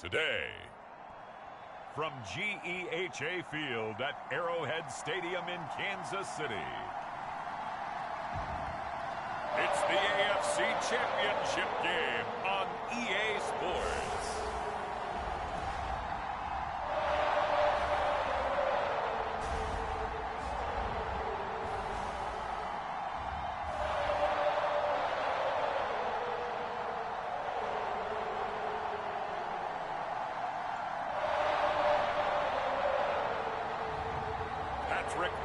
Today, from GEHA Field at Arrowhead Stadium in Kansas City, it's the AFC Championship game on EA Sports.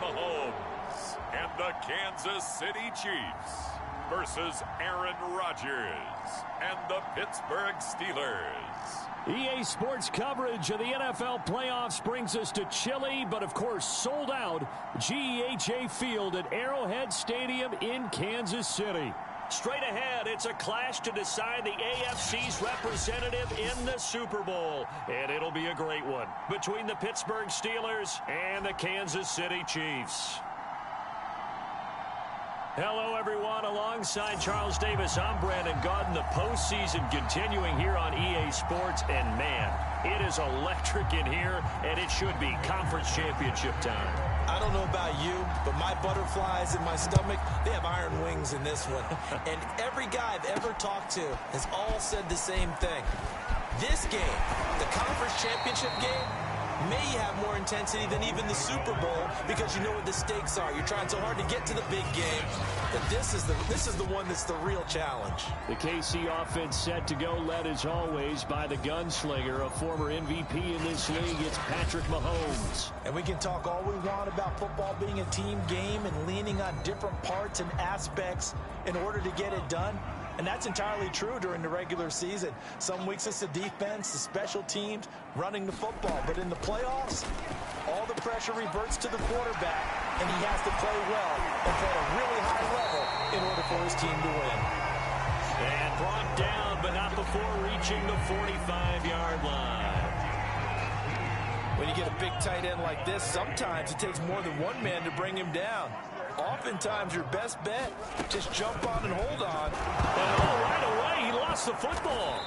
Mahomes and the Kansas City Chiefs versus Aaron Rodgers and the Pittsburgh Steelers. EA Sports coverage of the NFL playoffs brings us to chilly, but of course sold out GEHA Field at Arrowhead Stadium in Kansas City. Straight ahead, it's a clash to decide the AFC's representative in the Super Bowl. And it'll be a great one between the Pittsburgh Steelers and the Kansas City Chiefs. Hello, everyone. Alongside Charles Davis, I'm Brandon Gaudin. The postseason continuing here on EA Sports. And, man, it is electric in here, and it should be conference championship time. I don't know about you, but my butterflies in my stomach, they have iron wings in this one. And every guy I've ever talked to has all said the same thing. This game, the conference championship game, may have more intensity than even the Super Bowl because you know what the stakes are. You're trying so hard to get to the big game that this is the one that's the real challenge. The KC offense set to go, led as always by the gunslinger, a former MVP in this league. It's Patrick Mahomes. And we can talk all we want about football being a team game and leaning on different parts and aspects in order to get it done. And that's entirely true during the regular season. Some weeks it's the defense, the special teams, running the football. But in the playoffs, all the pressure reverts to the quarterback, and he has to play well and play at a really high level in order for his team to win. And brought down, but not before reaching the 45-yard line. When you get a big tight end like this, sometimes it takes more than one man to bring him down. Oftentimes, your best bet, just jump on and hold on. And right away, he lost the football.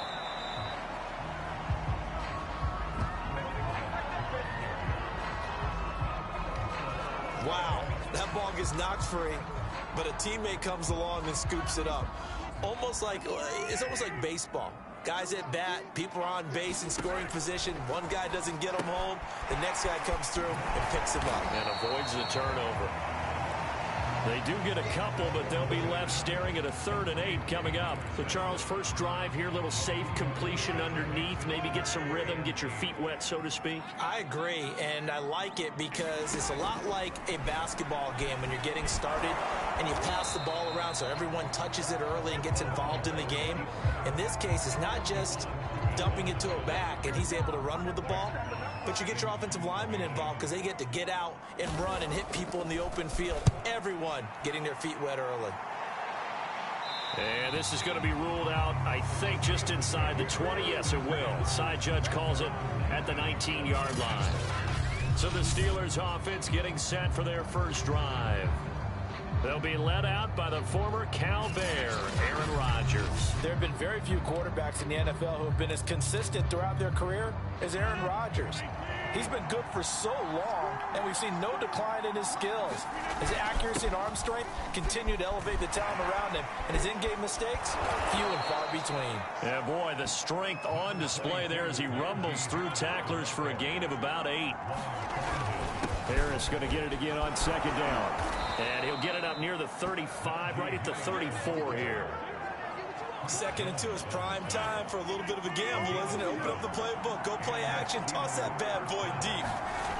Wow, that ball gets knocked free, but a teammate comes along and scoops it up. It's almost like baseball. Guys at bat, people are on base in scoring position. One guy doesn't get him home. The next guy comes through and picks him up. And avoids the turnover. They do get a couple, but they'll be left staring at a 3rd and 8 coming up. So, Charles, first drive here, little safe completion underneath. Maybe get some rhythm, get your feet wet, so to speak. I agree, and I like it because it's a lot like a basketball game when you're getting started and you pass the ball around so everyone touches it early and gets involved in the game. In this case, it's not just dumping it to a back and he's able to run with the ball, but you get your offensive linemen involved because they get to get out and run and hit people in the open field. Everyone getting their feet wet early. And this is going to be ruled out, I think, just inside the 20. Yes, it will. Side judge calls it at the 19-yard line. So the Steelers offense getting set for their first drive. They'll be led out by the former Cal Bear, Aaron Rodgers. There have been very few quarterbacks in the NFL who have been as consistent throughout their career as Aaron Rodgers. He's been good for so long, and we've seen no decline in his skills. His accuracy and arm strength continue to elevate the talent around him, and his in-game mistakes, few and far between. Yeah, boy, the strength on display there as he rumbles through tacklers for a gain of about 8. Harris going to get it again on 2nd down. And he'll get it up near the 35, right at the 34 here. 2nd and 2 is prime time for a little bit of a gamble, isn't it? Open up the playbook, go play action, toss that bad boy deep.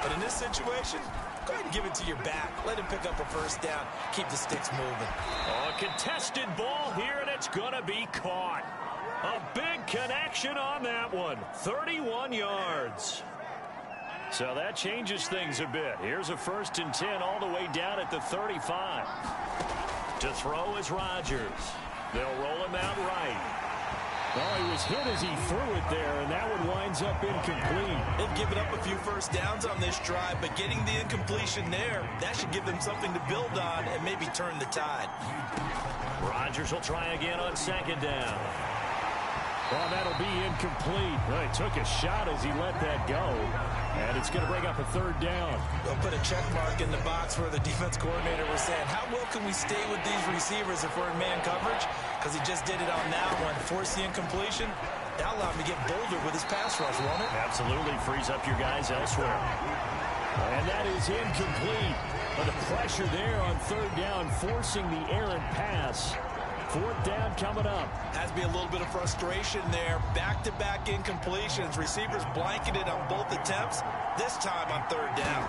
But in this situation, go ahead and give it to your back. Let him pick up a first down. Keep the sticks moving. Oh, a contested ball here, and it's going to be caught. A big connection on that one. 31 yards. So that changes things a bit. Here's a 1st and 10 all the way down at the 35. To throw is Rodgers. They'll roll him out right. Well, he was hit as he threw it there, and that one winds up incomplete. They've given up a few first downs on this drive, but getting the incompletion there, that should give them something to build on and maybe turn the tide. Rodgers will try again on 2nd down. Well, that'll be incomplete. Well, he took a shot as he let that go. And it's going to bring up a third down. They'll put a check mark in the box where the defense coordinator was saying, how well can we stay with these receivers if we're in man coverage? Because he just did it on that one. Force the incompletion. That allowed him to get bolder with his pass rush, won't it? Absolutely. Frees up your guys elsewhere. And that is incomplete. But the pressure there on third down, forcing the errant pass. Fourth down coming up. Has to be a little bit of frustration there. Back-to-back incompletions. Receivers blanketed on both attempts. This time on third down.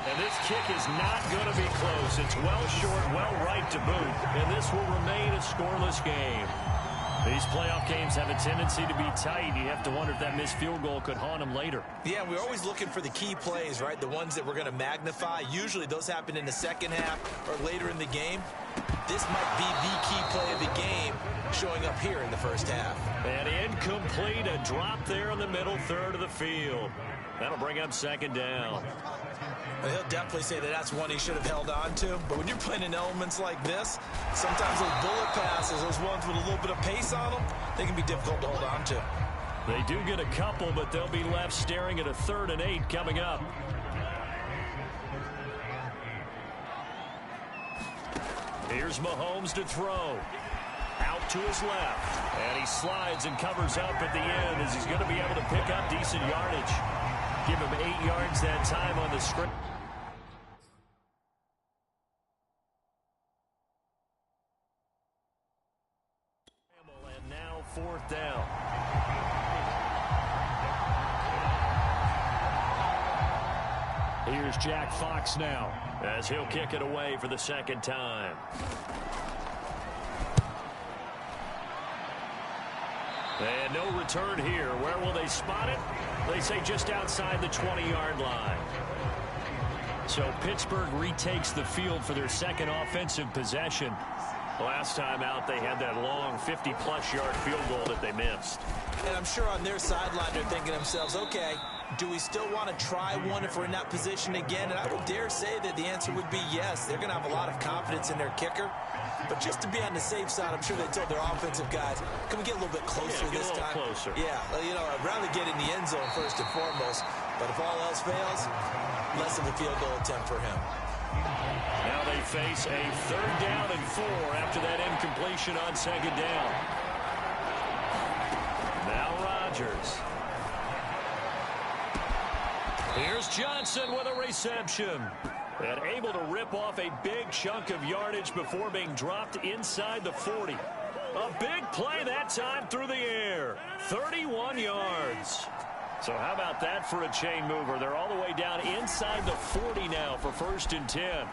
And this kick is not going to be close. It's well short, well right to boot. And this will remain a scoreless game. These playoff games have a tendency to be tight. You have to wonder if that missed field goal could haunt them later. Yeah, we're always looking for the key plays, right? The ones that we're going to magnify. Usually those happen in the second half or later in the game. This might be the key play of the game showing up here in the first half. And incomplete, a drop there in the middle third of the field. That'll bring up second down. Well, he'll definitely say that that's one he should have held on to. But when you're playing in elements like this, sometimes those bullet passes, those ones with a little bit of pace on them, they can be difficult to hold on to. They do get a couple, but they'll be left staring at a 3rd and 8 coming up. Here's Mahomes to throw. Out to his left. And he slides and covers up at the end as he's going to be able to pick up decent yardage. Give him 8 yards that time on the script. And now 4th down. Here's Jack Fox now as he'll kick it away for the 2nd time. And no return here. Where will they spot it? They say just outside the 20-yard line. So Pittsburgh retakes the field for their 2nd offensive possession. Last time out, they had that long 50-plus yard field goal that they missed. And I'm sure on their sideline, they're thinking to themselves, okay, do we still want to try one if we're in that position again? And I would dare say that the answer would be yes. They're going to have a lot of confidence in their kicker. But just to be on the safe side, I'm sure they told their offensive guys, can we get a little bit closer this time? Closer. Yeah, you know, I'd rather get in the end zone first and foremost. But if all else fails, less of a field goal attempt for him. Now they face a 3rd down and 4 after that incompletion on 2nd down. Now Rodgers. Here's Johnson with a reception. And able to rip off a big chunk of yardage before being dropped inside the 40. A big play that time through the air. 31 yards. So how about that for a chain mover? They're all the way down inside the 40 now for 1st and 10.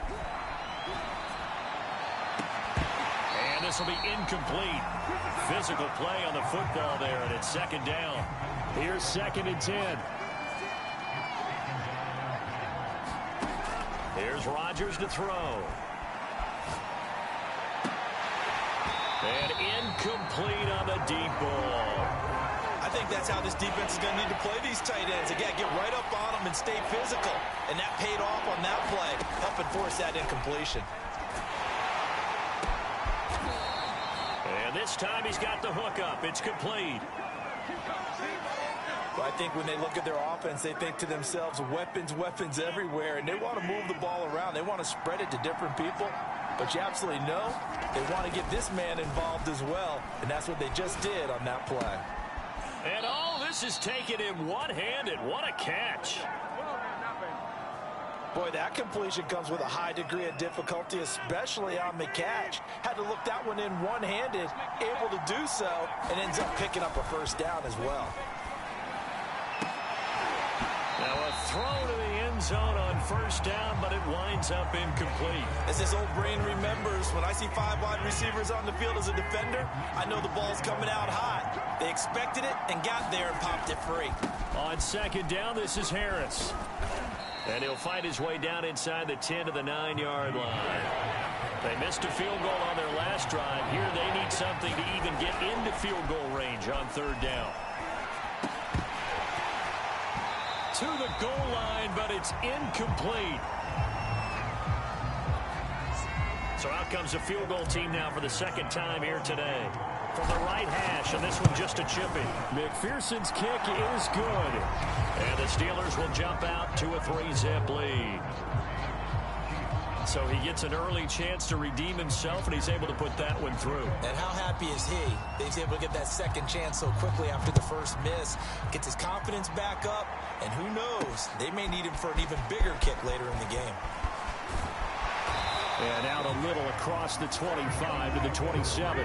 And this will be incomplete. Physical play on the football there, and it's 2nd down. Here's 2nd and 10. Here's Rodgers to throw. And incomplete on the deep ball. I think that's how this defense is going to need to play these tight ends. Again, get right up on them and stay physical. And that paid off on that play, helping force that incompletion. And this time he's got the hook up. It's complete. But I think when they look at their offense, they think to themselves, weapons, weapons everywhere. And they want to move the ball around. They want to spread it to different people. But you absolutely know they want to get this man involved as well. And that's what they just did on that play. And all this is taken in one-handed. What a catch. Boy, that completion comes with a high degree of difficulty, especially on the catch. Had to look that one in one-handed, able to do so, and ends up picking up a 1st down as well. Now a throw to the end zone on 1st down, but it winds up incomplete. As this old brain remembers, when I see 5 wide receivers on the field as a defender, I know the ball's coming out hot. They expected it and got there and popped it free. On 2nd down, this is Harris. And he'll fight his way down inside the 10 to the 9-yard line. They missed a field goal on their last drive. Here they need something to even get into field goal range on 3rd down. To the goal line, but it's incomplete. So out comes the field goal team now for the second time here today. From the right hash, and this one just a chippy. McPherson's kick is good. And the Steelers will jump out to a 3-zip lead. So he gets an early chance to redeem himself, and he's able to put that one through. And how happy is he that he's able to get that second chance so quickly after the first miss? Gets his confidence back up, and who knows, they may need him for an even bigger kick later in the game. And out a little across the 25 to the 27.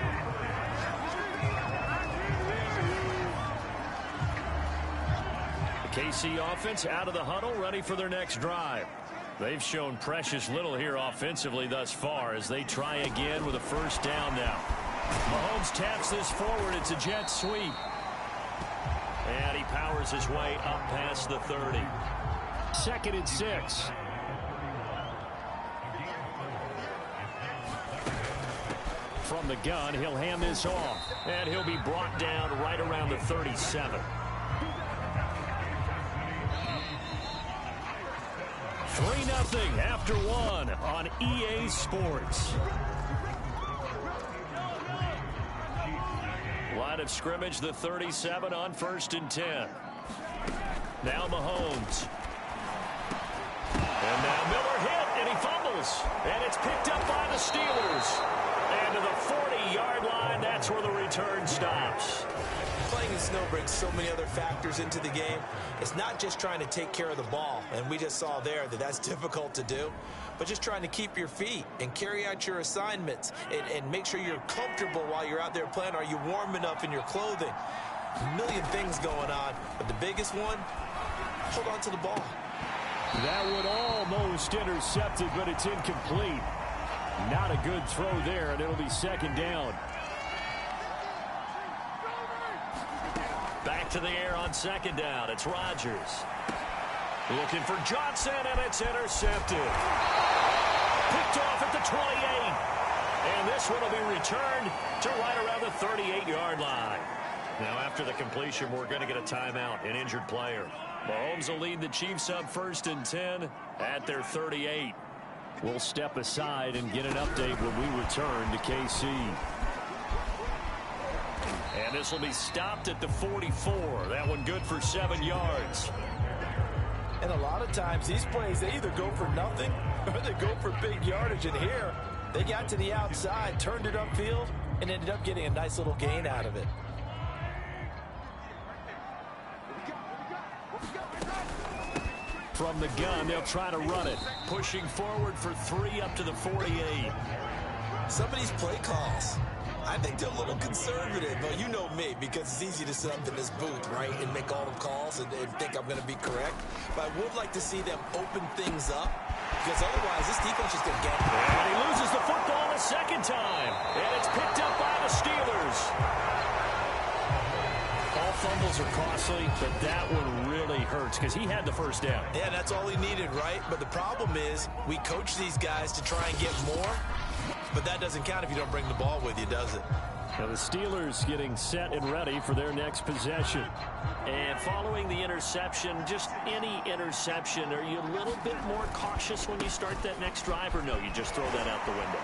The KC offense out of the huddle, ready for their next drive. They've shown precious little here offensively thus far as they try again with a first down now. Mahomes taps this forward. It's a jet sweep. And he powers his way up past the 30. 2nd and 6. From the gun, he'll hand this off. And he'll be brought down right around the 37. 3-0 after 1 on EA Sports. Line of scrimmage, the 37 on 1st and 10. Now Mahomes. And now Miller hit, and he fumbles. And it's picked up by the Steelers. And to the 40-yard line, that's where the return stops. Playing in snow brings so many other factors into the game. It's not just trying to take care of the ball, and we just saw there that that's difficult to do, but just trying to keep your feet and carry out your assignments and make sure you're comfortable while you're out there playing. Are you warm enough in your clothing? A million things going on, but the biggest one, hold on to the ball. That one almost intercepted, but it's incomplete. Not a good throw there, and it'll be 2nd down. Back to the air on 2nd down. It's Rodgers. Looking for Johnson, and it's intercepted. Picked off at the 28. And this one will be returned to right around the 38-yard line. Now, after the completion, we're going to get a timeout, an injured player. Mahomes will lead the Chiefs up 1st and 10 at their 38. We'll step aside and get an update when we return to KC. And this will be stopped at the 44. That one good for 7 yards. And a lot of times these plays, they either go for nothing or they go for big yardage. And here, they got to the outside, turned it upfield, and ended up getting a nice little gain out of it. From the gun, they'll try to run it. Pushing forward for 3 up to the 48. Some of these play calls, I think they're a little conservative, but you know me, because it's easy to sit up in this booth, right, and make all the calls and think I'm going to be correct. But I would like to see them open things up, because otherwise this defense is going to get it. And he loses the football a 2nd time, and it's picked up by the Steelers. All fumbles are costly, but that one really hurts because he had the first down. Yeah, that's all he needed, right? But the problem is we coach these guys to try and get more, but that doesn't count if you don't bring the ball with you, does it? Now the Steelers getting set and ready for their next possession. And following the interception, just any interception, are you a little bit more cautious when you start that next drive, or no, you just throw that out the window?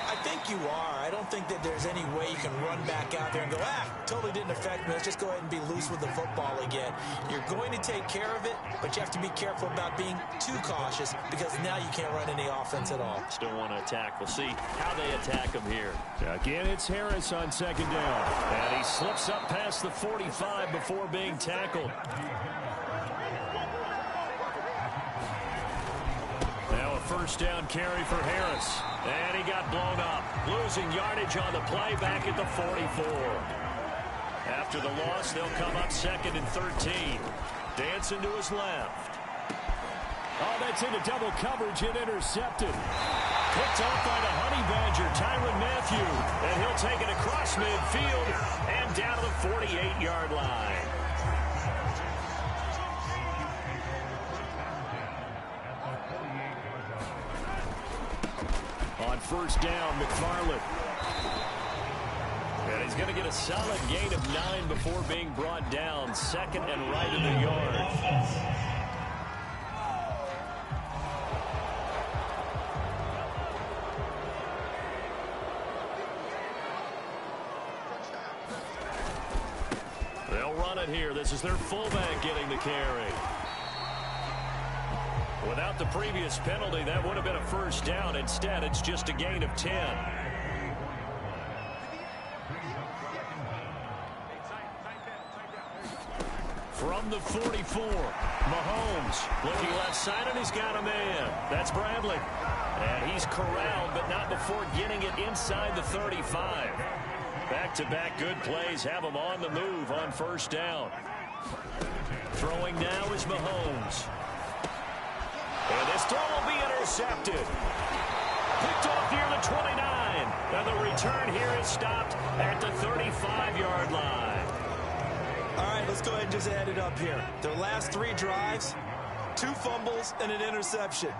I think you are. I don't think that there's any way you can run back out there and go, totally didn't affect me. Let's just go ahead and be loose with the football again. You're going to take care of it, but you have to be careful about being too cautious because now you can't run any offense at all. Still want to attack. We'll see how they attack him here. Again, it's Harris on 2nd down. And he slips up past the 45 before being tackled. Now a first down carry for Harris. And he got blown up. Losing yardage on the play back at the 44. After the loss, they'll come up 2nd and 13. Dancing to his left. Oh, that's into double coverage and intercepted. Picked off by the Honey Badger, Tyrann Mathieu. And he'll take it across midfield and down to the 48-yard line. On first down, McFarland. And he's going to get a solid gain of 9 before being brought down. 2nd and right in the yard. split here. This is their fullback getting the carry. Without the previous penalty, that would have been a first down. Instead, it's just a gain of 10. From the 44, Mahomes looking left side, and he's got a man. That's Bradley. And he's corralled, but not before getting it inside the 35. Back-to-back good plays have him on the move on first down. Throwing now is Mahomes. And this throw will be intercepted. Picked off near the 29. And the return here is stopped at the 35-yard line. All right, let's go ahead and just add it up here. Their last 3 drives, 2 fumbles and an interception.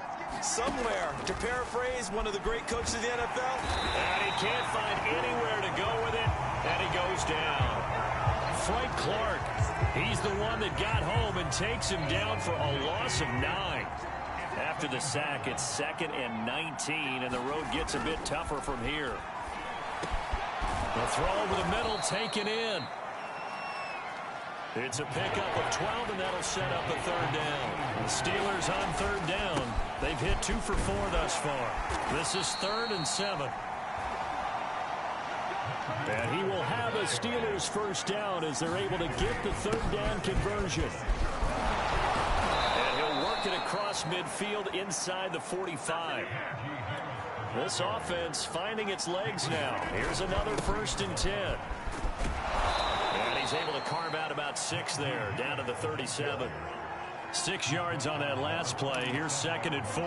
Somewhere, to paraphrase one of the great coaches of the NFL, and he can't find anywhere to go with it, and he goes down. Frank Clark, he's the one that got home and takes him down for a loss of 9. After the sack, it's 2nd and 19, and the road gets a bit tougher from here. The throw over the middle taken in. It's a pickup of 12, and that'll set up a 3rd down. The Steelers on 3rd down. They've hit 2 for 4 thus far. This is 3rd and 7. And he will have a Steelers first down as they're able to get the 3rd down conversion. And he'll work it across midfield inside the 45. This offense finding its legs now. Here's another 1st and 10. And he's able to carve out about 6 there, down to the 37. 6 yards on that last play. Here's 2nd and 4.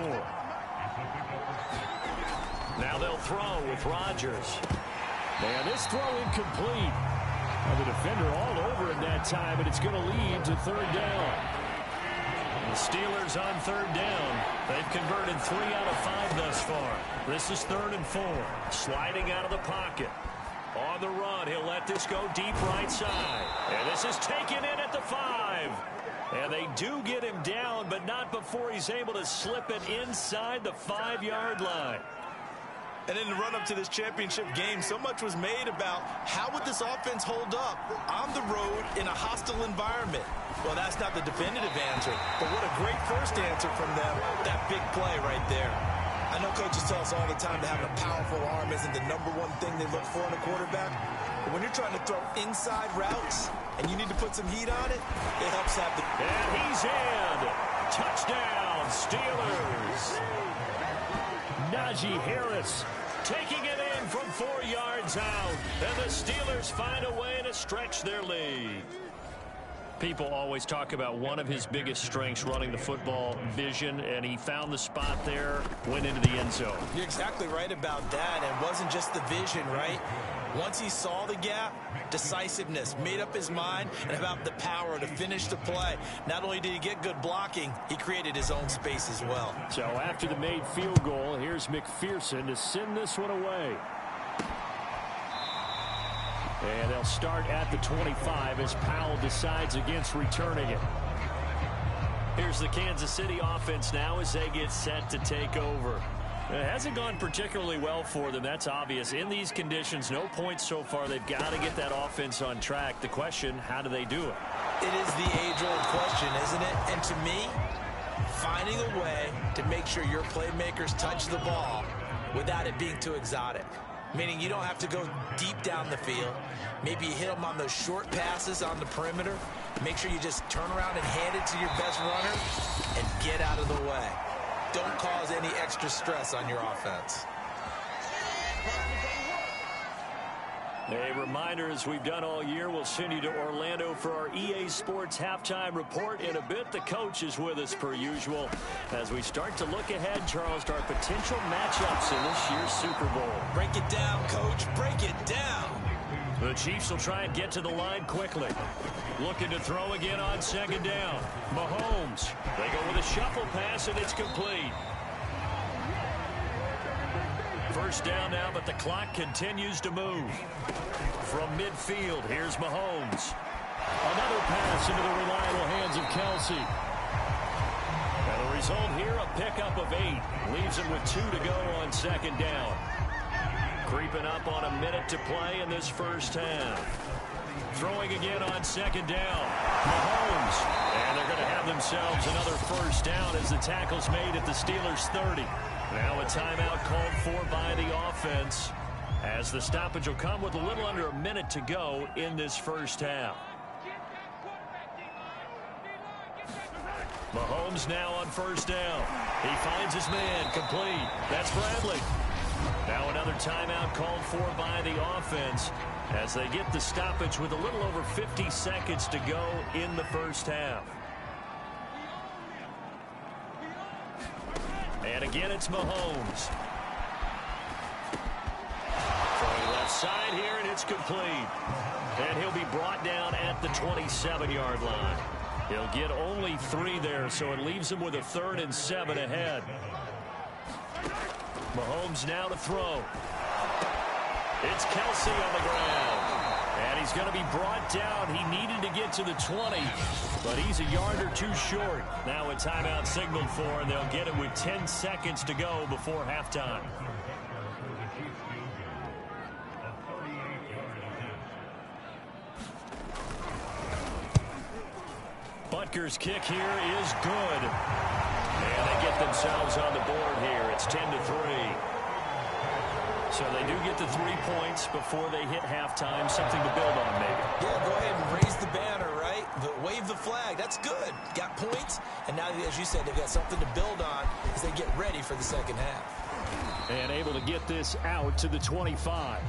Now they'll throw with Rodgers. And this throw incomplete. And the defender all over it that time, and it's going to lead to 3rd down. The Steelers on 3rd down. They've converted 3 out of 5 thus far. This is 3rd and 4. Sliding out of the pocket. On the run, he'll let this go deep right side. And this is taken in at the 5. And they do get him down, but not before he's able to slip it inside the 5-yard line. And in the run-up to this championship game, so much was made about how would this offense hold up on the road in a hostile environment. Well, that's not the definitive answer, but what a great first answer from them, that big play right there. I know coaches tell us all the time that having a powerful arm isn't the #1 thing they look for in a quarterback. But when you're trying to throw inside routes and you need to put some heat on it, it helps have the... And he's in. Touchdown, Steelers. Najee Harris taking it in from 4 yards out. And the Steelers find a way to stretch their lead. People always talk about one of his biggest strengths, running the football, vision, and he found the spot there, went into the end zone. You're exactly right about that. And it wasn't just the vision, right? Once he saw the gap, decisiveness, made up his mind, and about the power to finish the play. Not only did he get good blocking, he created his own space as well. So after the made field goal, here's McPherson to send this one away. And they'll start at the 25 as Powell decides against returning it. Here's the Kansas City offense now as they get set to take over. It hasn't gone particularly well for them. That's obvious. In these conditions, no points so far. They've got to get that offense on track. The question, how do they do it? It is the age-old question, isn't it? And to me, finding a way to make sure your playmakers touch the ball without it being too exotic. Meaning you don't have to go deep down the field. Maybe you hit them on those short passes on the perimeter. Make sure you just turn around and hand it to your best runner and get out of the way. Don't cause any extra stress on your offense. A reminder, as we've done all year, we'll send you to Orlando for our EA Sports halftime report. In a bit, the coach is with us per usual as we start to look ahead, Charles, to our potential matchups in this year's Super Bowl. Break it down, coach. Break it down. The Chiefs will try and get to the line quickly. Looking to throw again on 2nd down. Mahomes. They go with a shuffle pass, and it's complete. First down now, but the clock continues to move. From midfield, here's Mahomes. Another pass into the reliable hands of Kelsey. And the result here, a pickup of 8. Leaves him with 2 to go on 2nd down. Creeping up on a minute to play in this first half. Throwing again on second down. Mahomes. And they're going to have themselves another first down as the tackle's made at the Steelers' 30. Now a timeout called for by the offense, as the stoppage will come with a little under a minute to go in this first half. Mahomes now on first down. He finds his man, complete. That's Bradley. Now another timeout called for by the offense as they get the stoppage with a little over 50 seconds to go in the first half. And again, it's Mahomes. Throwing left side here, and it's complete. And he'll be brought down at the 27-yard line. He'll get only 3 there, so it leaves him with a 3rd and 7 ahead. Mahomes now to throw. It's Kelsey on the ground. And he's going to be brought down. He needed to get to the 20, but he's a yard or 2 short. Now a timeout signaled for, and they'll get it with 10 seconds to go before halftime. Butker's kick here is good. And they get themselves on the board here. It's 10-3. So they do get the 3 points before they hit halftime. Something to build on, maybe. Yeah, go ahead and raise the banner, right? Wave the flag. That's good. Got points. And now, as you said, they've got something to build on as they get ready for the second half. And able to get this out to the 25.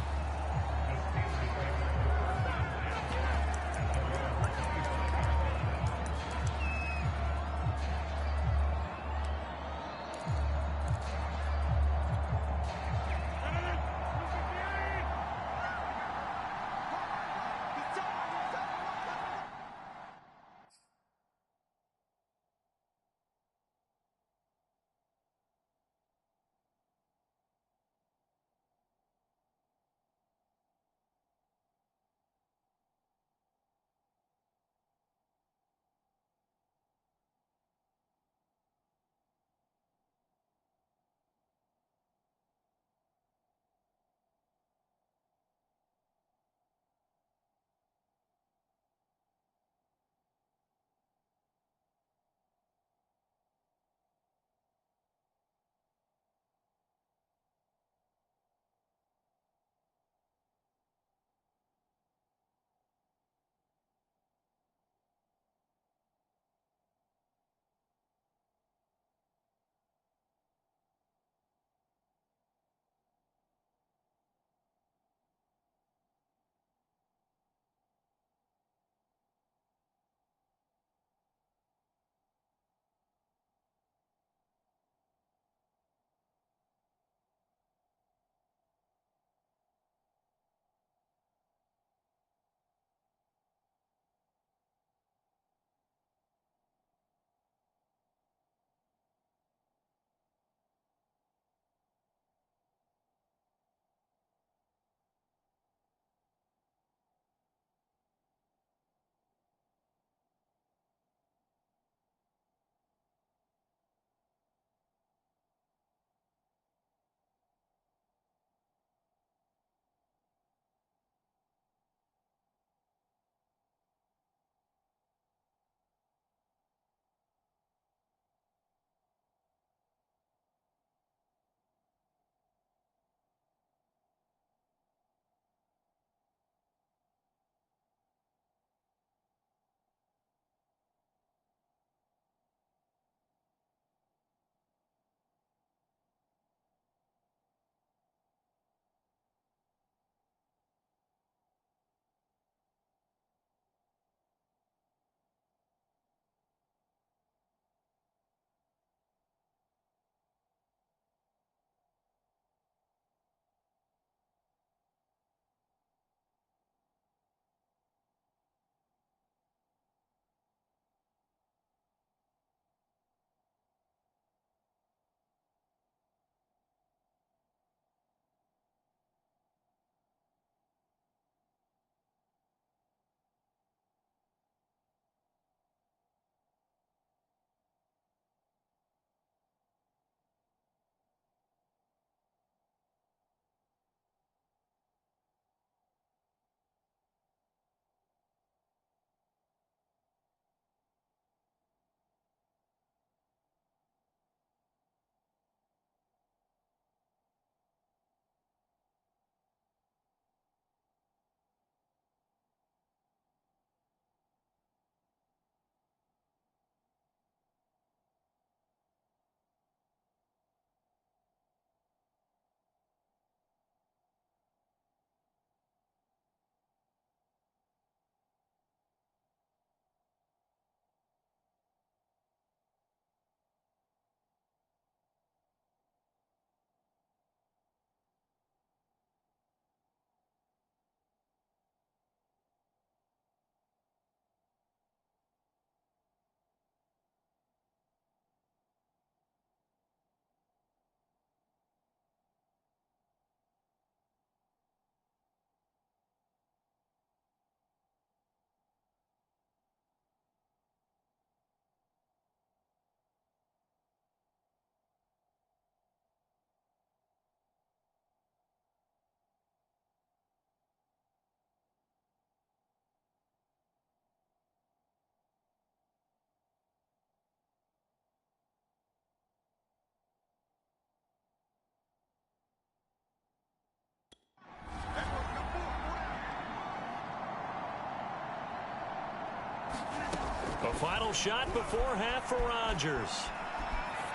final shot before half for Rodgers.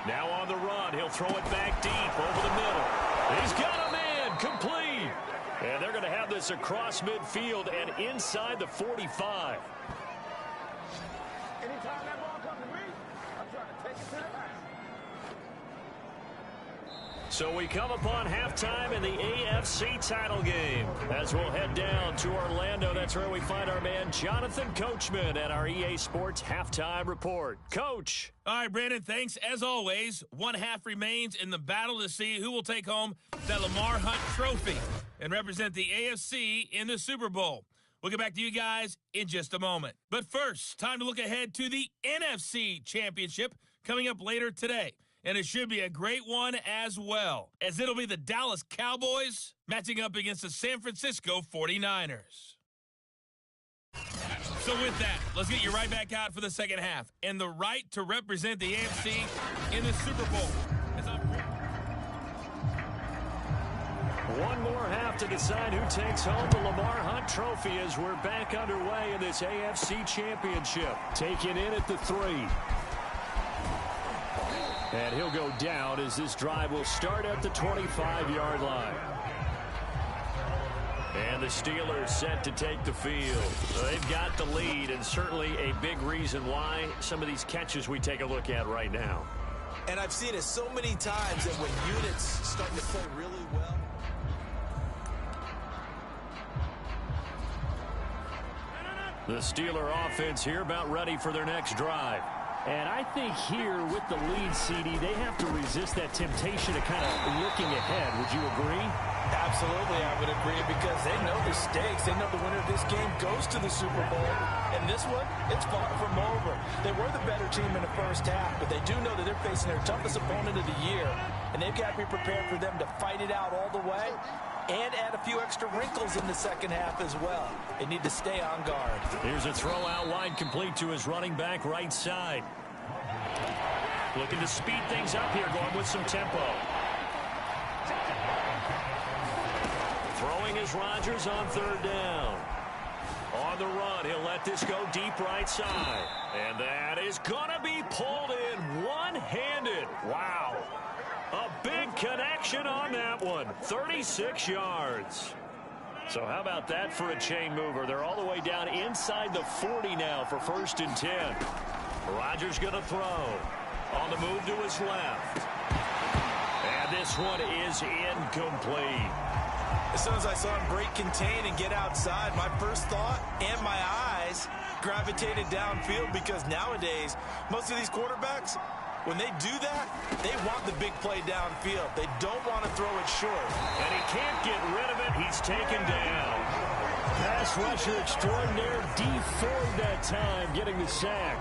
Now on the run, he'll throw it back deep over the middle. He's got a man, complete. And they're going to have this across midfield and inside the 45. Anytime that ball comes to me, I'm trying to take it to the house. So we come upon halftime in the AFC title game. As we'll head down to Orlando, that's where we find our man Jonathan Coachman at our EA Sports Halftime Report. Coach. All right, Brandon, thanks. As always, one half remains in the battle to see who will take home that Lamar Hunt trophy and represent the AFC in the Super Bowl. We'll get back to you guys in just a moment. But first, time to look ahead to the NFC Championship coming up later today. And it should be a great one as well, as it'll be the Dallas Cowboys matching up against the San Francisco 49ers. So with that, let's get you right back out for the second half and the right to represent the AFC in the Super Bowl. One more half to decide who takes home the Lamar Hunt trophy as we're back underway in this AFC Championship. Taken in at the 3. And he'll go down as this drive will start at the 25-yard line. And the Steelers set to take the field. So they've got the lead, and certainly a big reason why some of these catches we take a look at right now. And I've seen it so many times that when units start to play really well. The Steeler offense here about ready for their next drive. And I think here with the lead, CD, they have to resist that temptation of kind of looking ahead. Would you agree? Absolutely, I would agree, because they know the stakes. They know the winner of this game goes to the Super Bowl. And this one, it's far from over. They were the better team in the first half, but they do know that they're facing their toughest opponent of the year. And they've got to be prepared for them to fight it out all the way and add a few extra wrinkles in the second half as well. They need to stay on guard. Here's a throw out wide, complete to his running back right side. Looking to speed things up here, going with some tempo. Throwing is Rodgers on third down. On the run, he'll let this go deep right side. And that is going to be pulled in one-handed. Wow. A big connection on that one. 36 yards. So how about that for a chain mover? They're all the way down inside the 40 now for 1st and 10. Rodgers going to throw. On the move to his left. And this one is incomplete. As soon as I saw him break contain and get outside, my first thought and my eyes gravitated downfield, because nowadays, most of these quarterbacks, when they do that, they want the big play downfield. They don't want to throw it short. And he can't get rid of it. He's taken down. Pass rusher extraordinaire, D Ford that time, getting the sack.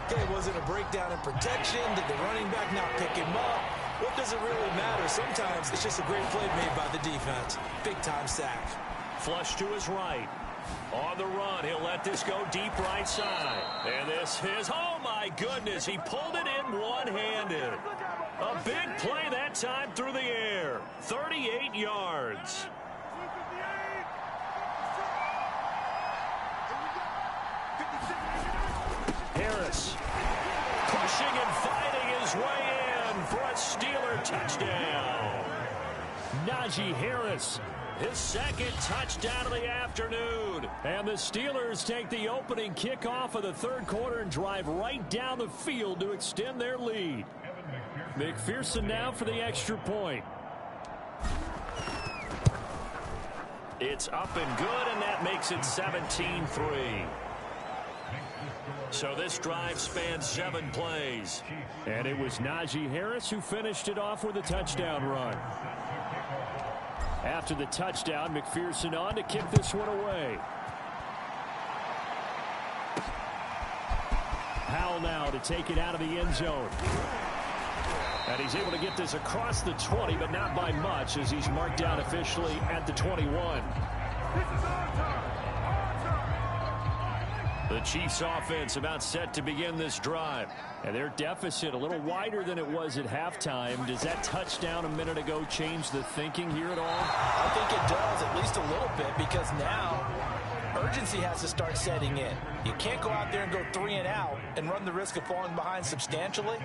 Okay, was it a breakdown in protection? Did the running back not pick him up? What does it really matter? Sometimes it's just a great play made by the defense. Big-time sack. Flush to his right. On the run, he'll let this go deep right side. And this is, oh my goodness, he pulled it in one-handed. A big play that time through the air. 38 yards. Harris pushing and fighting his way in for a Steeler touchdown. Najee Harris, his second touchdown of the afternoon. and the Steelers take the opening kickoff of the third quarter and drive right down the field to extend their lead. McPherson now for the extra point. It's up and good, and that makes it 17-3. So this drive spans 7 plays. And it was Najee Harris who finished it off with a touchdown run. After the touchdown, McPherson on to kick this one away. Howell now to take it out of the end zone. And he's able to get this across the 20, but not by much, as he's marked down officially at the 21. The Chiefs offense about set to begin this drive. And their deficit a little wider than it was at halftime. Does that touchdown a minute ago change the thinking here at all? I think it does, at least a little bit, because now urgency has to start setting in. You can't go out there and go 3 and out and run the risk of falling behind substantially,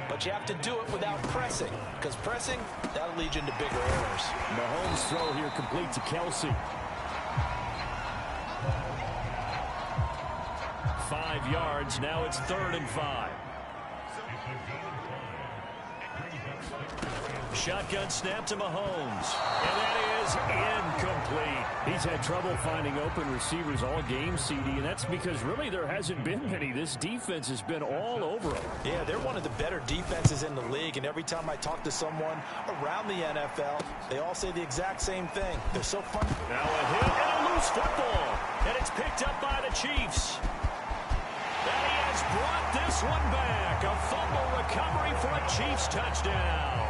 but you have to do it without pressing, because pressing, that'll lead you into bigger errors. Mahomes' throw here complete to Kelsey. 5 yards, now it's 3rd and 5. Shotgun snap to Mahomes, and that is incomplete. He's had trouble finding open receivers all game, CD, and that's because really there hasn't been many. This defense has been all over them. Yeah, they're one of the better defenses in the league, and every time I talk to someone around the NFL, they all say the exact same thing. They're so fun. Now a hit and a loose football, and it's picked up by the Chiefs. And he has brought this one back. A fumble recovery for a Chiefs touchdown.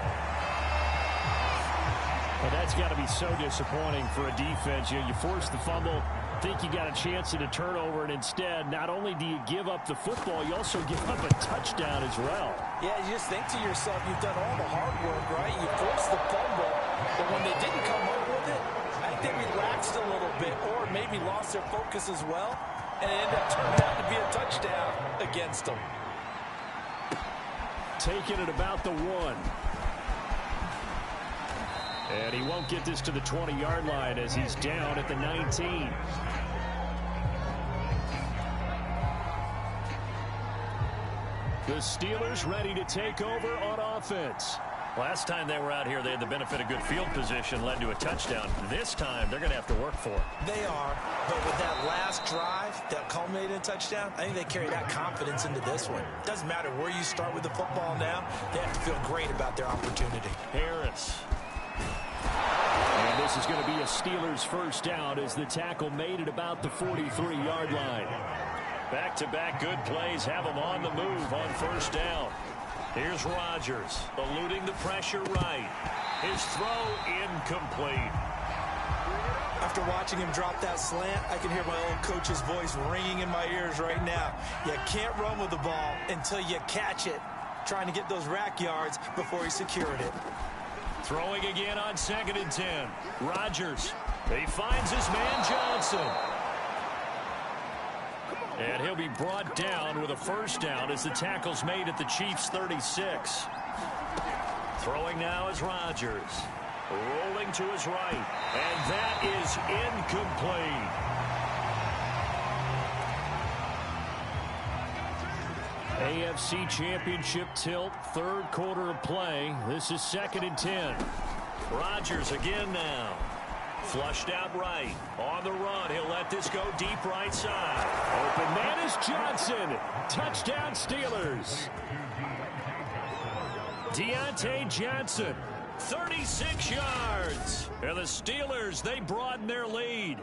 Well, that's got to be so disappointing for a defense. You force the fumble, think you got a chance at a turnover, and instead, not only do you give up the football, you also give up a touchdown as well. Yeah, you just think to yourself, you've done all the hard work, right? You forced the fumble, but when they didn't come up with it, I think they relaxed a little bit or maybe lost their focus as well, and it ended up turning out to be a touchdown against them. Taking it about the 1. And he won't get this to the 20-yard line as he's down at the 19. The Steelers ready to take over on offense. Last time they were out here, they had the benefit of good field position, led to a touchdown. This time, they're going to have to work for it. They are, but with that last drive that culminated in a touchdown, I think they carry that confidence into this one. Doesn't matter where you start with the football now, they have to feel great about their opportunity. Harris. And this is going to be a Steelers first down as the tackle made it about the 43-yard line. Back-to-back good plays have him on the move on first down. Here's Rodgers, eluding the pressure right. His throw incomplete. After watching him drop that slant, I can hear my old coach's voice ringing in my ears right now. You can't run with the ball until you catch it, trying to get those rack yards before he secured it. Throwing again on 2nd and 10. Rodgers. He finds his man Johnson. And he'll be brought down with a first down as the tackle's made at the Chiefs' 36. Throwing now is Rodgers. Rolling to his right. And that is incomplete. AFC Championship tilt, 3rd quarter of play. This is 2nd and 10. Rodgers again now. Flushed out right. On the run. He'll let this go deep right side. Open man is Johnson. Touchdown Steelers. Deontay Johnson. 36 yards. And the Steelers, they broaden their lead.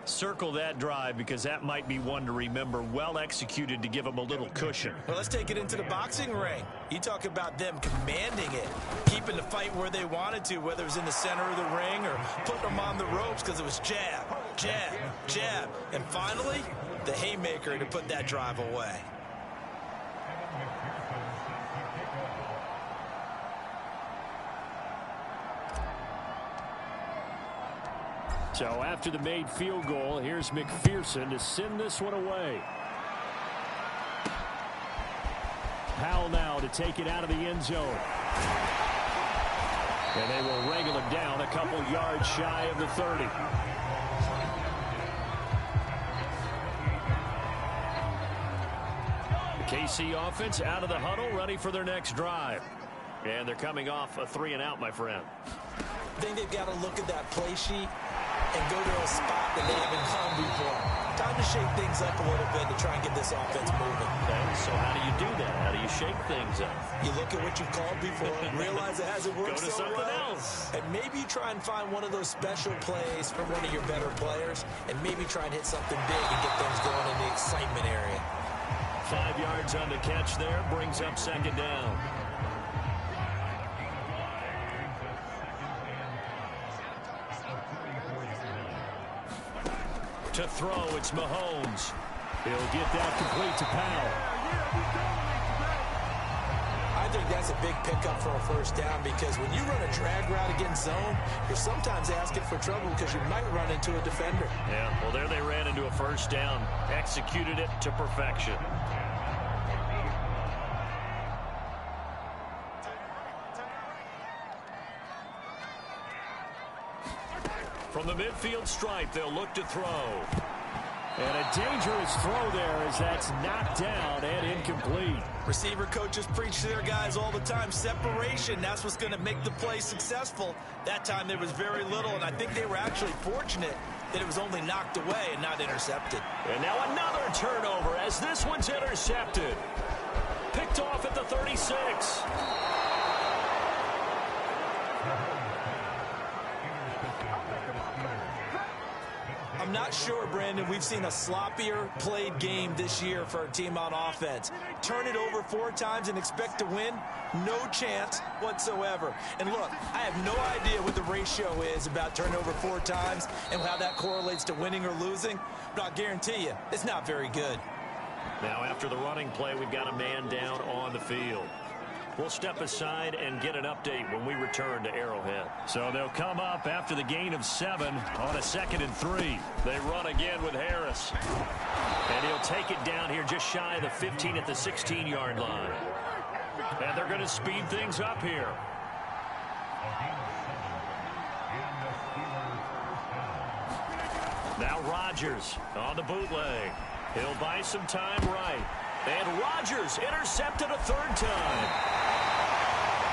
Circle that drive because that might be one to remember. Well executed to give them a little cushion. Well, let's take it into the boxing ring. You talk about them commanding it, keeping the fight where they wanted to, whether it was in the center of the ring or putting them on the ropes because it was jab, jab, jab. And finally, the haymaker to put that drive away. So after the made field goal, here's McPherson to send this one away. Powell now to take it out of the end zone. And they will wrangle him down a couple yards shy of the 30. The KC offense out of the huddle, ready for their next drive. And they're coming off a 3-and-out, my friend. I think they've got to look at that play sheet and go to a spot that they haven't gone before. Time to shake things up a little bit to try and get this offense moving. Okay, so how do you do that? How do you shake things up? You look at what you've called before, realize it hasn't worked Go to so something well, else. and maybe you try and find one of those special plays from one of your better players, and maybe try and hit something big and get things going in the excitement area. 5 yards on the catch there, brings up 2nd down. To throw, it's Mahomes. He'll get that complete to Powell. I think that's a big pickup for a first down because when you run a drag route against zone, you're sometimes asking for trouble because you might run into a defender. Yeah, well, there they ran into a first down, executed it to perfection. From the midfield stripe, they'll look to throw. And a dangerous throw there as that's knocked down and incomplete. Receiver coaches preach to their guys all the time. Separation, that's what's going to make the play successful. That time there was very little, and I think they were actually fortunate that it was only knocked away and not intercepted. And now another turnover as this one's intercepted. Picked off at the 36. I'm not sure, Brandon, we've seen a sloppier played game this year for a team on offense. Turn it over 4 times and expect to win? No chance whatsoever. And look, I have no idea what the ratio is about turnover 4 times and how that correlates to winning or losing, but I'll guarantee you, it's not very good. Now after the running play, we've got a man down on the field. We'll step aside and get an update when we return to Arrowhead. So they'll come up after the gain of 7 on a 2nd and 3. They run again with Harris. And he'll take it down here just shy of the 15 at the 16-yard line. And they're going to speed things up here. Now Rodgers on the bootleg. He'll buy some time right. And Rodgers intercepted a 3rd time.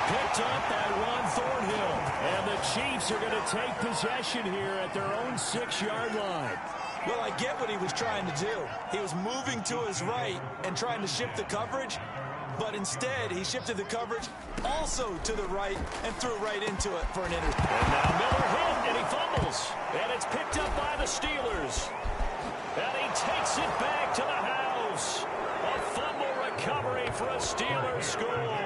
Picked up by Ron Thornhill. And the Chiefs are going to take possession here at their own 6-yard line. Well, I get what he was trying to do. He was moving to his right and trying to shift the coverage, but instead he shifted the coverage also to the right and threw right into it for an interception. And now Miller hit, and he fumbles. And it's picked up by the Steelers. And he takes it back to the house. A fumble recovery for a Steelers score.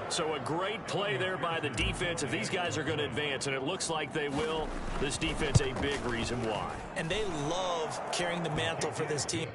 So a great play there by the defense. If these guys are going to advance, and it looks like they will, this defense a big reason why. And they love carrying the mantle for this team.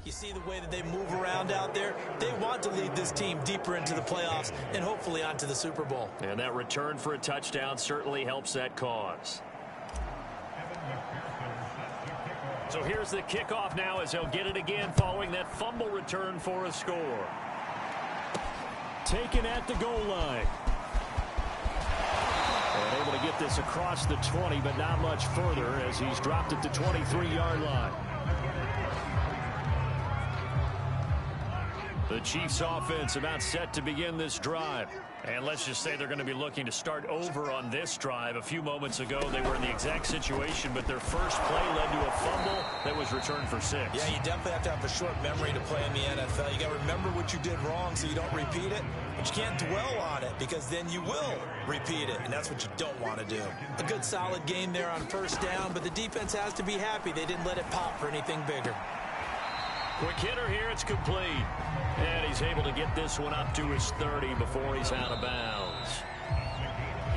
You see the way that they move around out there? They want to lead this team deeper into the playoffs and hopefully onto the Super Bowl. And that return for a touchdown certainly helps that cause. So here's the kickoff now as they'll get it again following that fumble return for a score. Taken at the goal line. And able to get this across the 20, but not much further as he's dropped at the 23-yard line. The Chiefs offense about set to begin this drive. And let's just say they're going to be looking to start over on this drive. A few moments ago, they were in the exact situation, but their first play led to a fumble that was returned for 6. Yeah, you definitely have to have a short memory to play in the NFL. You got to remember what you did wrong so you don't repeat it, but you can't dwell on it because then you will repeat it, and that's what you don't want to do. A good solid game there on first down, but the defense has to be happy they didn't let it pop for anything bigger. Quick hitter here, it's complete. And he's able to get this one up to his 30 before he's out of bounds.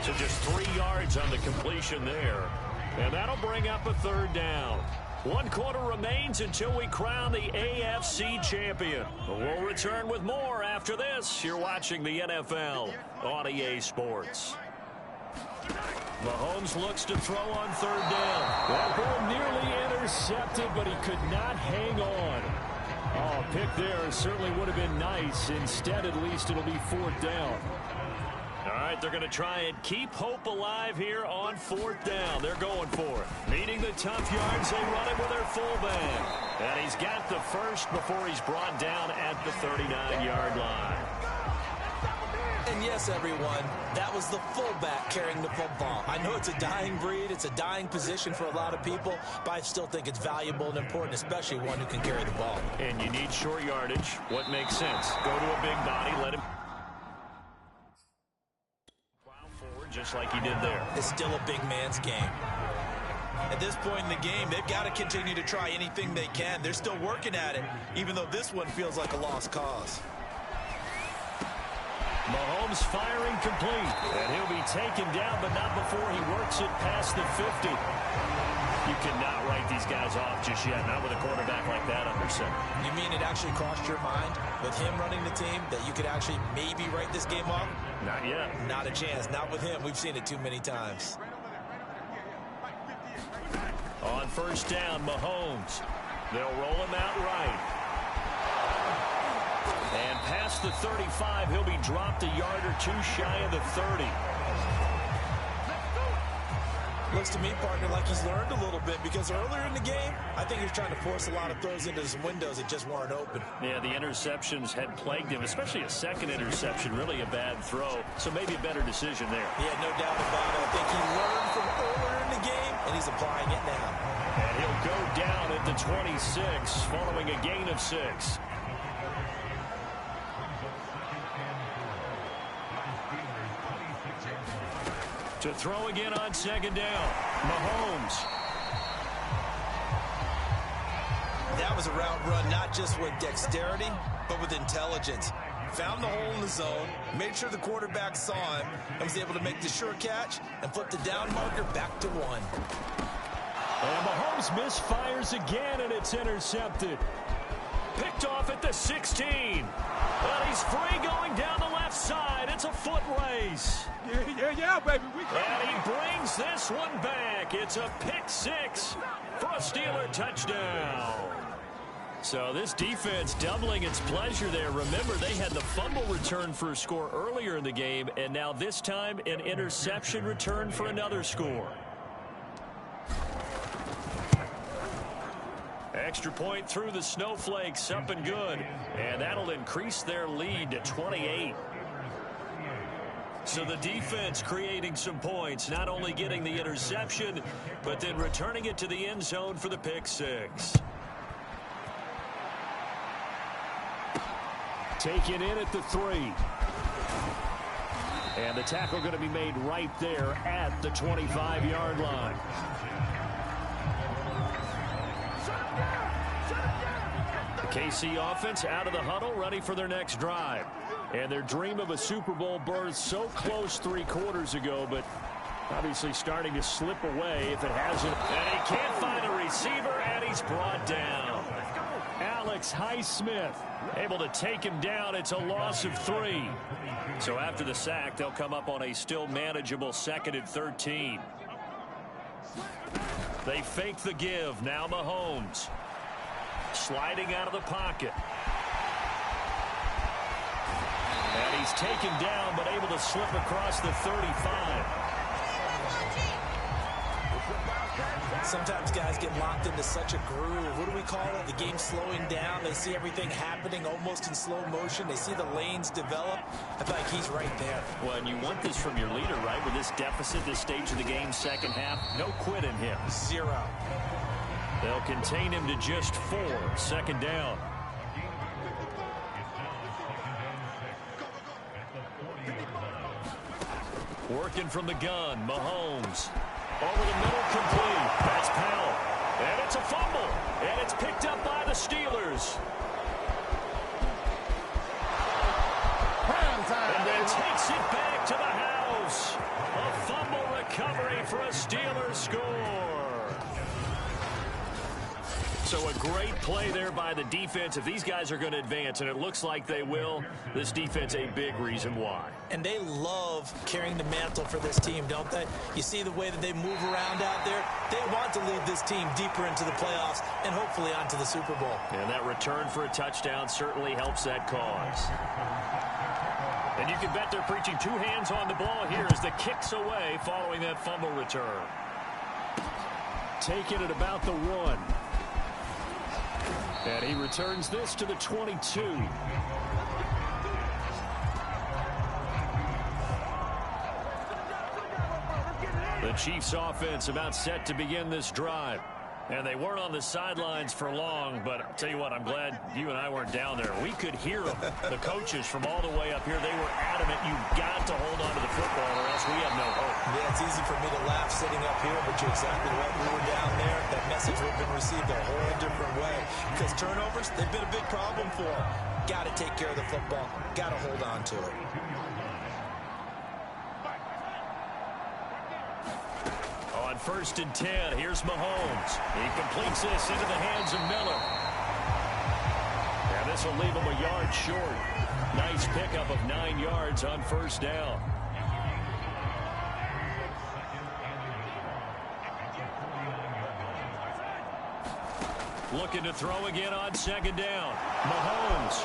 So just 3 yards on the completion there. And that'll bring up a third down. 1 quarter remains until we crown the AFC champion. We'll return with more after this. You're watching the NFL on EA Sports. Mahomes looks to throw on third down. That ball nearly intercepted, but he could not hang on. Oh, a pick there certainly would have been nice. Instead, at least it'll be 4th down. All right, they're going to try and keep hope alive here on 4th down. They're going for it. Needing the tough yards, they run it with their fullback. And he's got the first before he's brought down at the 39-yard line. And yes, everyone, that was the fullback carrying the football. I know it's a dying breed, it's a dying position for a lot of people, but I still think it's valuable and important, especially one who can carry the ball. And you need short yardage. What makes sense? Go to a big body, let him plow forward just like he did there. It's still a big man's game. At this point in the game, they've got to continue to try anything they can. They're still working at it, even though this one feels like a lost cause. Mahomes firing complete. And he'll be taken down, but not before he works it past the 50. You cannot write these guys off just yet, not with a quarterback like that under center. You mean it actually crossed your mind with him running the team that you could actually maybe write this game off? Not yet. Not a chance. Not with him. We've seen it too many times. On first down, Mahomes. They'll roll him out right. And past the 35, he'll be dropped a yard or two shy of the 30. Looks to me, partner, like he's learned a little bit because earlier in the game, I think he was trying to force a lot of throws into some windows that just weren't open. Yeah, the interceptions had plagued him, especially a second interception, really a bad throw. So maybe a better decision there. Yeah, no doubt about it. I think he learned from earlier in the game, and he's applying it now. And he'll go down at the 26, following a gain of 6. To throw again on second down. Mahomes. That was a route run not just with dexterity, but with intelligence. Found the hole in the zone, made sure the quarterback saw him, and was able to make the sure catch and flip the down marker back to 1. And Mahomes misfires again, and it's intercepted. Picked off at the 16. And he's free going down the left side. It's a foot race. Yeah, baby. And he brings this one back. It's a pick 6 for a Steeler touchdown. So this defense doubling its pleasure there. Remember, they had the fumble return for a score earlier in the game, and now this time an interception return for another score. Extra point through the snowflakes, up and good. And that'll increase their lead to 28. So the defense creating some points, not only getting the interception, but then returning it to the end zone for the pick 6. Taken in at the 3. And the tackle going to be made right there at the 25-yard line. The KC offense out of the huddle, ready for their next drive. And their dream of a Super Bowl berth so close 3 quarters ago, but obviously starting to slip away if it hasn't. And he can't find a receiver, and he's brought down. Alex Highsmith. Able to take him down. It's a loss of 3. So after the sack, they'll come up on a still manageable 2nd and 13. They fake the give. Now Mahomes. Sliding out of the pocket. And he's taken down, but able to slip across the 35. Sometimes guys get locked into such a groove. What do we call it? The game's slowing down. They see everything happening almost in slow motion. They see the lanes develop. I feel like he's right there. Well, and you want this from your leader, right? With this deficit, this stage of the game, second half, no quit in him. 0. They'll contain him to just 4. 2nd down. Working from the gun, Mahomes. Over the middle, complete. That's Powell. And it's a fumble. And it's picked up by the Steelers. And then takes it back to the house. A fumble recovery for a Steelers score. So a great play there by the defense. If these guys are going to advance, and it looks like they will, this defense a big reason why. And they love carrying the mantle for this team, don't they? You see the way that they move around out there? They want to lead this team deeper into the playoffs and hopefully onto the Super Bowl. And that return for a touchdown certainly helps that cause. And you can bet they're preaching 2 hands on the ball here as the kick's away following that fumble return. Take it at about the 1. And he returns this to the 22. The Chiefs offense about set to begin this drive. And they weren't on the sidelines for long, but I'll tell you what, I'm glad you and I weren't down there. We could hear them, the coaches from all the way up here. They were adamant, you've got to hold on to the football or else we have no hope. Yeah, it's easy for me to laugh sitting up here, but you're exactly right. We were down there. That message would have been received a whole different way. Because turnovers, they've been a big problem for them. Got to take care of the football. Got to hold on to it. On 1st and 10, here's Mahomes. He completes this into the hands of Miller. And this will leave him a yard short. Nice pickup of 9 yards on 1st down. Looking to throw again on 2nd down. Mahomes.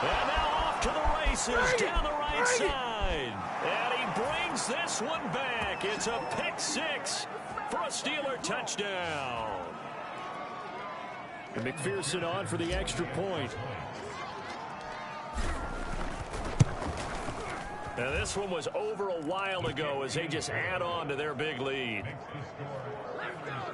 And now off to the races down the right side. And he brings this one back. It's a pick 6 for a Steeler touchdown. And McPherson on for the extra point. Now this one was over a while ago as they just add on to their big lead.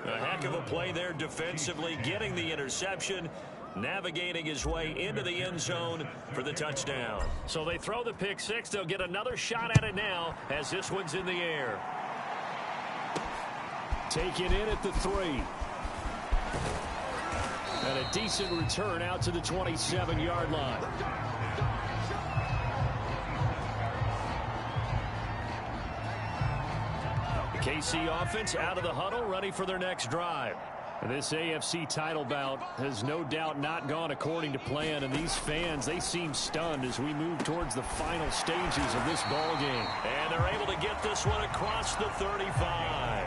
A heck of a play there defensively, getting the interception, navigating his way into the end zone for the touchdown. So they throw the pick 6. They'll get another shot at it now as this one's in the air. Taken in at the 3. And a decent return out to the 27-yard line. The KC offense out of the huddle, ready for their next drive. And this AFC title bout has no doubt not gone according to plan, and these fans, they seem stunned as we move towards the final stages of this ball game. And they're able to get this one across the 35.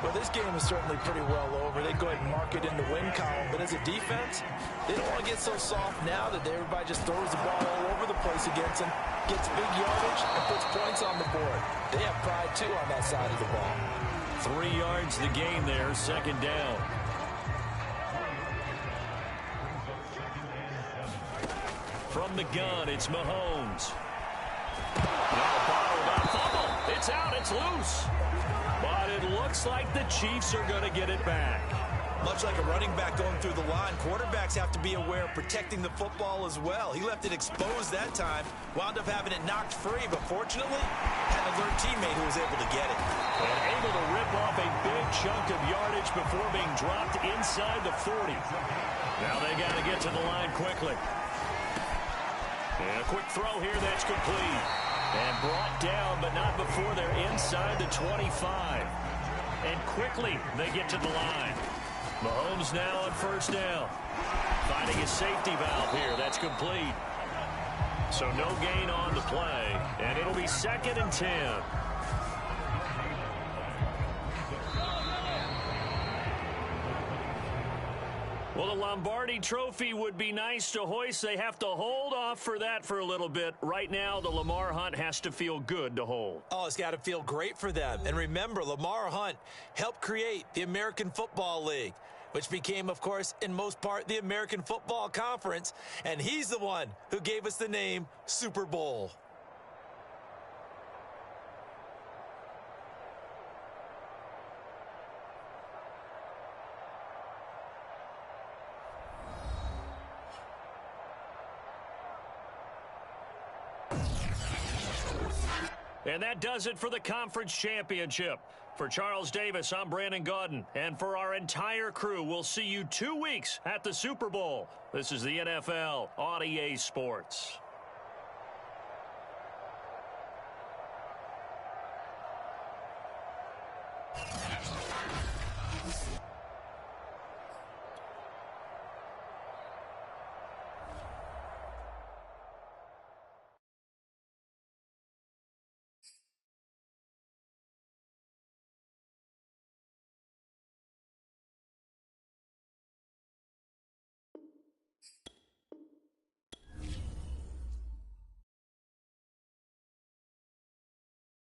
Well, this game is certainly pretty well over. They go ahead and mark it in the win column, but as a defense, they don't want to get so soft now that everybody just throws the ball all over the place against them, gets big yardage, and puts points on the board. They have pride, too, on that side of the ball. 3 yards the gain there, 2nd down. From the gun, it's Mahomes. Now bottled up fumble. It's out, it's loose. But it looks like the Chiefs are going to get it back. Much like a running back going through the line, quarterbacks have to be aware of protecting the football as well. He left it exposed that time, wound up having it knocked free, but fortunately, had an alert teammate who was able to get it. And able to rip off a big chunk of yardage before being dropped inside the 40. Now they got to get to the line quickly. And a quick throw here that's complete. And brought down, but not before they're inside the 25. And quickly they get to the line. Mahomes now on first down. Finding his safety valve here. That's complete. So no gain on the play, and it'll be 2nd and 10. Well, the Lombardi Trophy would be nice to hoist. They have to hold off for that for a little bit. Right now, the Lamar Hunt has to feel good to hold. Oh, it's got to feel great for them. And remember, Lamar Hunt helped create the American Football League, which became, of course, in most part, the American Football Conference. And he's the one who gave us the name Super Bowl. And that does it for the conference championship. For Charles Davis, I'm Brandon Gaudin. And for our entire crew, we'll see you 2 weeks at the Super Bowl. This is the NFL on EA Sports.